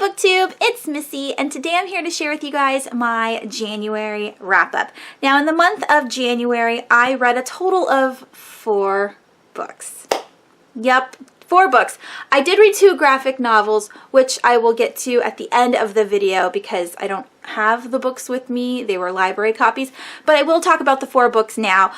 BookTube, it's Missy, and today I'm here to share with you guys my January wrap-up. Now, in the month of January, I read a total of 4 books. Yep, 4 books. I did read 2 graphic novels, which I will get to at the end of the video because I don't have the books with me. They were library copies, but I will talk about the 4 books now.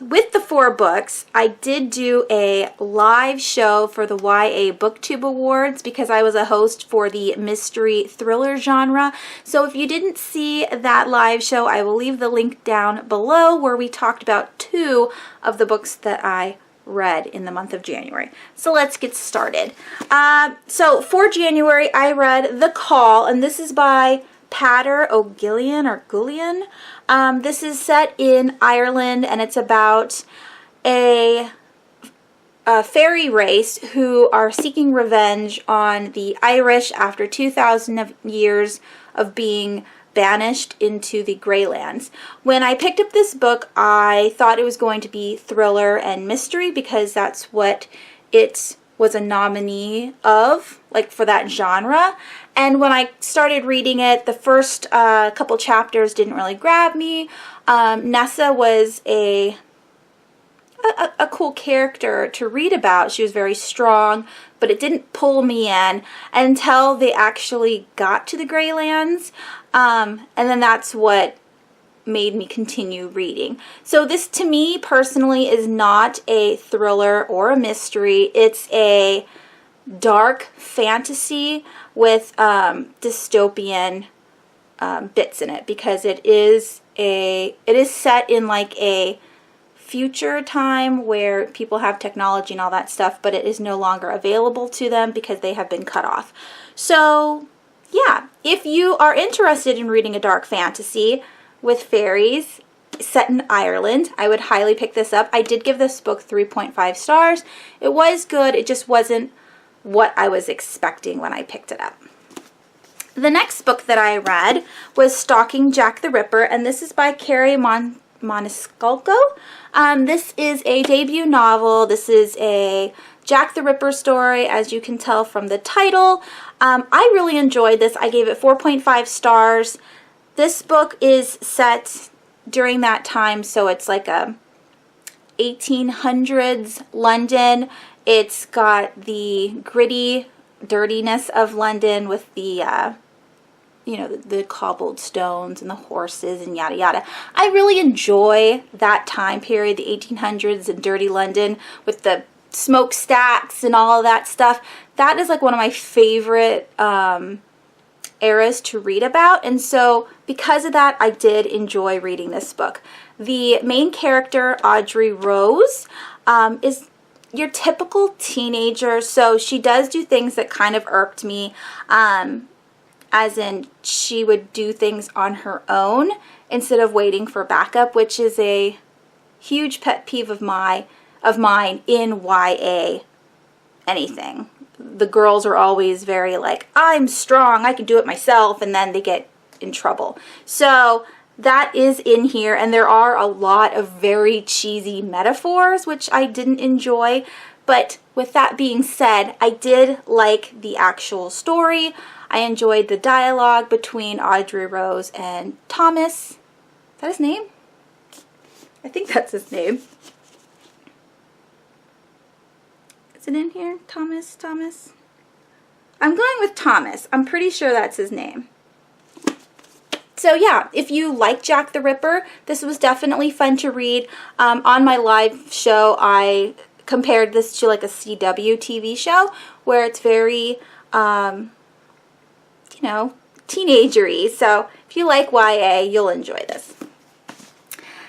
With the 4 books, I did do a live show for the YA BookTube Awards because I was a host for the mystery thriller genre. So if you didn't see that live show, I will leave the link down below where we talked about 2 of the books that I read in the month of January. So let's get started. So for January, I read The Call, and this is by Pater O'Gillian or Gullion. This is set in Ireland, and it's about a fairy race who are seeking revenge on the Irish after 2,000 years of being banished into the Greylands. When I picked up this book, I thought it was going to be thriller and mystery because that's what it was a nominee of, like for that genre. And when I started reading it, the first couple chapters didn't really grab me. Nessa was a cool character to read about. She was very strong, but it didn't pull me in until they actually got to the Greylands. And then that's what made me continue reading. So this, to me personally, is not a thriller or a mystery. It's a dark fantasy with dystopian bits in it because it is set in like a future time where people have technology and all that stuff, but it is no longer available to them because they have been cut off. So yeah, if you are interested in reading a dark fantasy with fairies set in Ireland, I would highly pick this up. I did give this book 3.5 stars. It was good, it just wasn't what I was expecting when I picked it up. The next book that I read was Stalking Jack the Ripper, and this is by Carrie Moniscalco. This is a debut novel. This is a Jack the Ripper story, as you can tell from the title. I really enjoyed this. I gave it 4.5 stars. This book is set during that time, so it's like a 1800s London. It's got the gritty dirtiness of London with the you know, the cobbled stones and the horses and yada yada. I really enjoy that time period, the 1800s and dirty London with the smokestacks and all of that stuff. That is like one of my favorite eras to read about, and so because of that, I did enjoy reading this book. The main character, Audrey Rose, is your typical teenager, so she does do things that kind of irked me, as in she would do things on her own instead of waiting for backup, which is a huge pet peeve of mine in YA anything. The girls are always very like, I'm strong, I can do it myself, and then they get in trouble. So that is in here, and there are a lot of very cheesy metaphors, which I didn't enjoy. But with that being said, I did like the actual story. I enjoyed the dialogue between Audrey Rose and Thomas. Is that his name? I think that's his name. Is it in here? Thomas? I'm going with Thomas. I'm pretty sure that's his name. So yeah, if you like Jack the Ripper, this was definitely fun to read. On my live show, I compared this to like a CW TV show where it's very, you know, teenagery. So if you like YA, you'll enjoy this.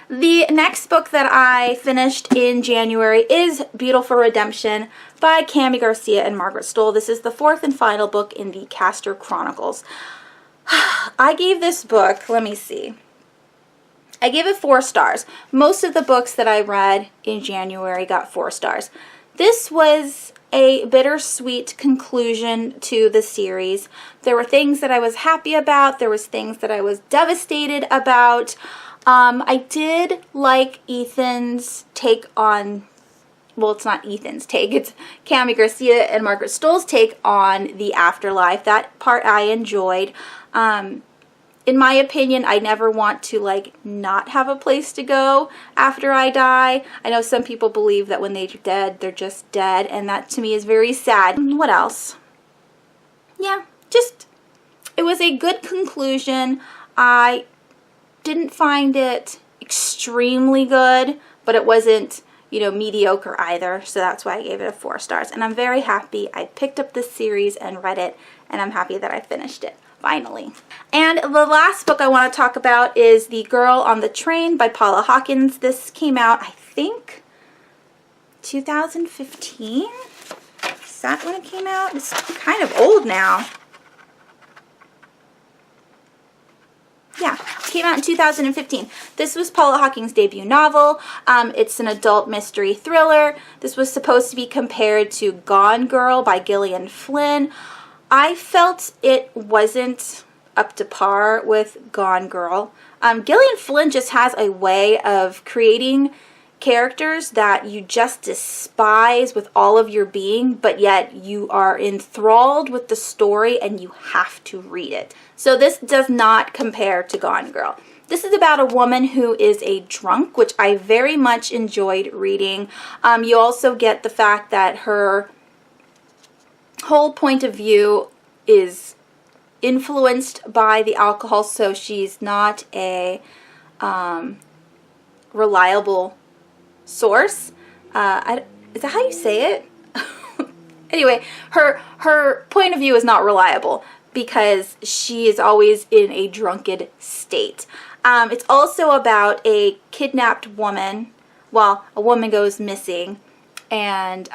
The next book that I finished in January is Beautiful Redemption by Cami Garcia and Margaret Stohl. This is the 4th and final book in the Castor Chronicles. I gave this book, let me see, I gave it 4 stars. Most of the books that I read in January got 4 stars. This was a bittersweet conclusion to the series. There were things that I was happy about. There was things that I was devastated about. I did like Ethan's take on well, it's not Ethan's take, it's Cami Garcia and Margaret Stoll's take on the afterlife. That part I enjoyed. In my opinion, I never want to like not have a place to go after I die. I know some people believe that when they're dead, they're just dead, and that to me is very sad. What else? Yeah, just, it was a good conclusion. I didn't find it extremely good, but it wasn't, you know, mediocre either, so that's why I gave it a 4 stars. And I'm very happy I picked up this series and read it, and I'm happy that I finished it finally. And the last book I want to talk about is The Girl on the Train by Paula Hawkins. This came out, I think, 2015? Is that when it came out? It's kind of old now. Yeah, it came out in 2015. This was Paula Hawkins' debut novel. It's an adult mystery thriller. This was supposed to be compared to Gone Girl by Gillian Flynn. I felt it wasn't up to par with Gone Girl. Gillian Flynn just has a way of creating characters that you just despise with all of your being, but yet you are enthralled with the story and you have to read it. So this does not compare to Gone Girl. This is about a woman who is a drunk, which I very much enjoyed reading. You also get the fact that her whole point of view is influenced by the alcohol, so she's not a reliable source. Is that how you say it? Anyway, her point of view is not reliable because she is always in a drunken state. It's also about a kidnapped woman. Well, a woman goes missing, and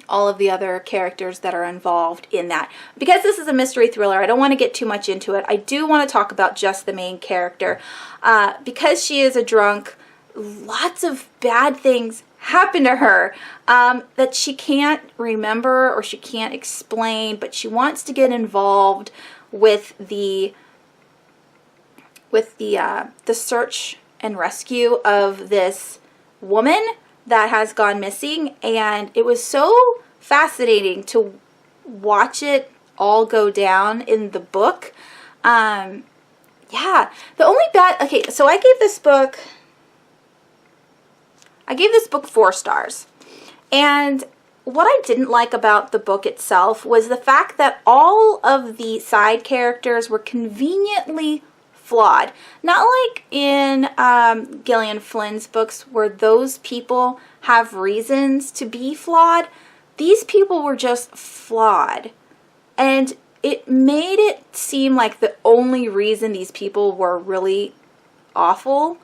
all of the other characters that are involved in that. Because this is a mystery thriller, I don't want to get too much into it. I do want to talk about just the main character. Because she is a drunk, lots of bad things happen to her that she can't remember or she can't explain, but she wants to get involved with the search and rescue of this woman that has gone missing, and it was so fascinating to watch it all go down in the book. Yeah, the only bad, okay, so I gave this book 4 stars, and what I didn't like about the book itself was the fact that all of the side characters were conveniently flawed. Not like in Gillian Flynn's books where those people have reasons to be flawed. These people were just flawed. And it made it seem like the only reason these people were really awful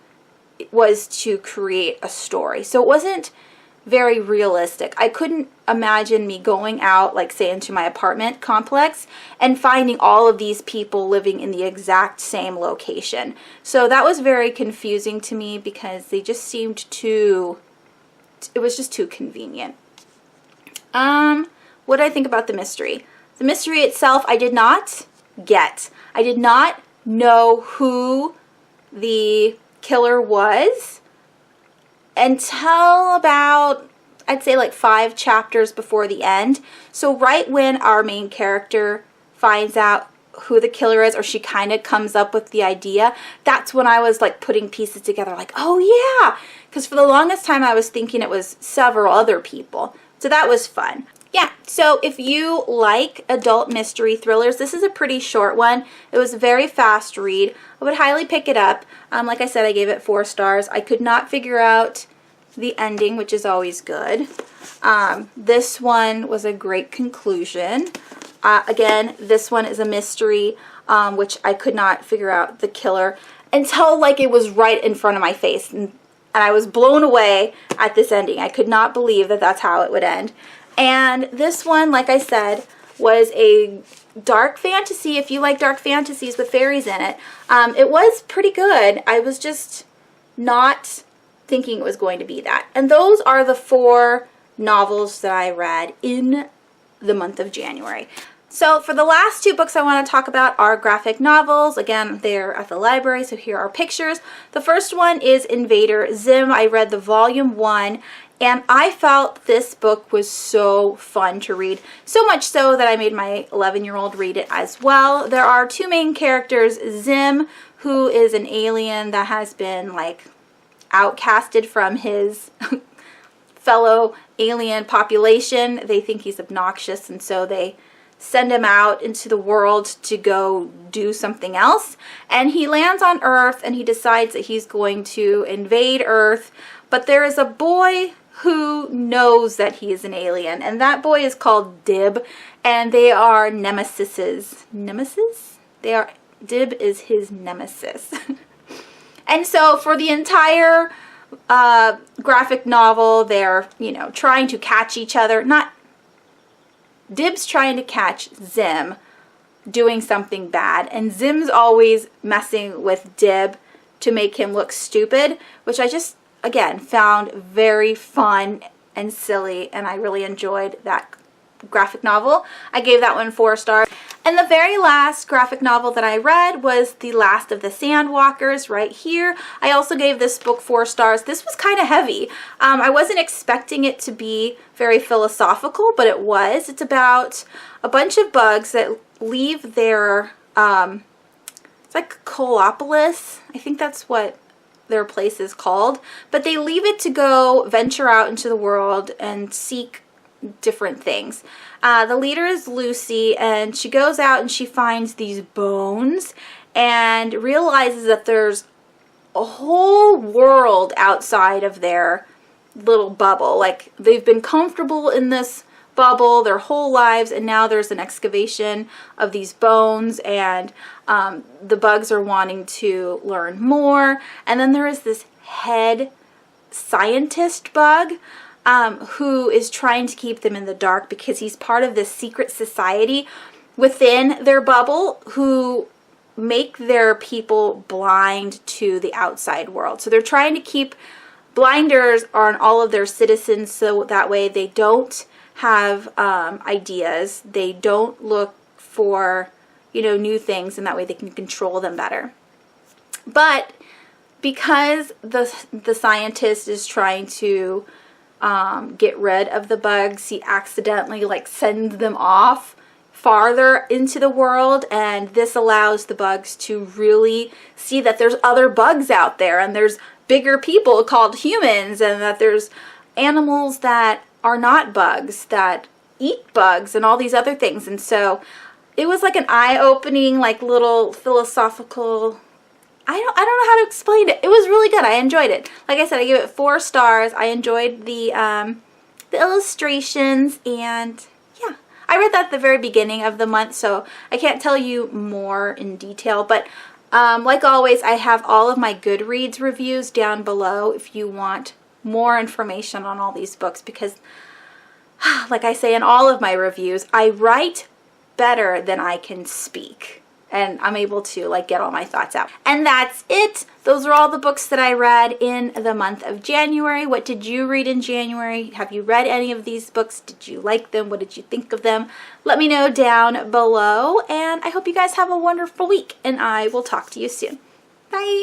was to create a story. So it wasn't very realistic. I couldn't imagine me going out, like say into my apartment complex and finding all of these people living in the exact same location. So that was very confusing to me because they just seemed too, it was just too convenient. What did I think about the mystery? The mystery itself I did not get. I did not know who the killer was until about, I'd say like 5 chapters before the end. So right when our main character finds out who the killer is, or she kind of comes up with the idea, that's when I was like putting pieces together like, oh yeah, because for the longest time I was thinking it was several other people. So that was fun. Yeah, so if you like adult mystery thrillers, this is a pretty short one. It was a very fast read. I would highly pick it up. Like I said, I gave it 4 stars. I could not figure out the ending, which is always good. This one was a great conclusion. Again, this one is a mystery, which I could not figure out the killer until like it was right in front of my face. And I was blown away at this ending. I could not believe that that's how it would end. And this one, like I said, was a dark fantasy. If you like dark fantasies with fairies in it, it was pretty good. I was just not thinking it was going to be that. And those are the 4 novels that I read in the month of January. So for the last two books I want to talk about are graphic novels. Again, they're at the library, so here are pictures. The first one is Invader Zim. I read the volume 1, and I felt this book was so fun to read. So much so that I made my 11-year-old read it as well. There are two main characters, Zim, who is an alien that has been like outcasted from his fellow alien population. They think he's obnoxious, and so they send him out into the world to go do something else. And he lands on Earth and he decides that he's going to invade Earth. But there is a boy who knows that he is an alien, and that boy is called Dib, and they are nemesises. Nemesis? Dib is his nemesis. And so for the entire graphic novel, they're, trying to catch each other. Dib's trying to catch Zim doing something bad, and Zim's always messing with Dib to make him look stupid, which I just, again, found very fun and silly, and I really enjoyed that graphic novel. I gave that one 4 stars. And the very last graphic novel that I read was The Last of the Sandwalkers, right here. I also gave this book 4 stars. This was kind of heavy. I wasn't expecting it to be very philosophical, but it was. It's about a bunch of bugs that leave their, it's like Colopolis. I think that's what their place is called. But they leave it to go venture out into the world and seek different things. The leader is Lucy, and she goes out and she finds these bones and realizes that there's a whole world outside of their little bubble. Like, they've been comfortable in this bubble their whole lives, and now there's an excavation of these bones, and the bugs are wanting to learn more. And then there is this head scientist bug who is trying to keep them in the dark because he's part of this secret society within their bubble who make their people blind to the outside world. So they're trying to keep blinders on all of their citizens so that way they don't have ideas, they don't look for, new things, and that way they can control them better. But because the scientist is trying to get rid of the bugs, he accidentally sends them off farther into the world, and this allows the bugs to really see that there's other bugs out there, and there's bigger people called humans, and that there's animals that are not bugs that eat bugs and all these other things. And so it was like an eye-opening, little philosophical, I don't know how to explain it. It was really good. I enjoyed it. Like I said, I gave it 4 stars. I enjoyed the illustrations, and yeah, I read that at the very beginning of the month, so I can't tell you more in detail. But like always, I have all of my Goodreads reviews down below if you want more information on all these books, because like I say in all of my reviews, I write better than I can speak, and I'm able to get all my thoughts out. And that's it. Those are all the books that I read in the month of January. What did you read in January? Have you read any of these books? Did you like them? What did you think of them? Let me know down below, and I hope you guys have a wonderful week, and I will talk to you soon. Bye!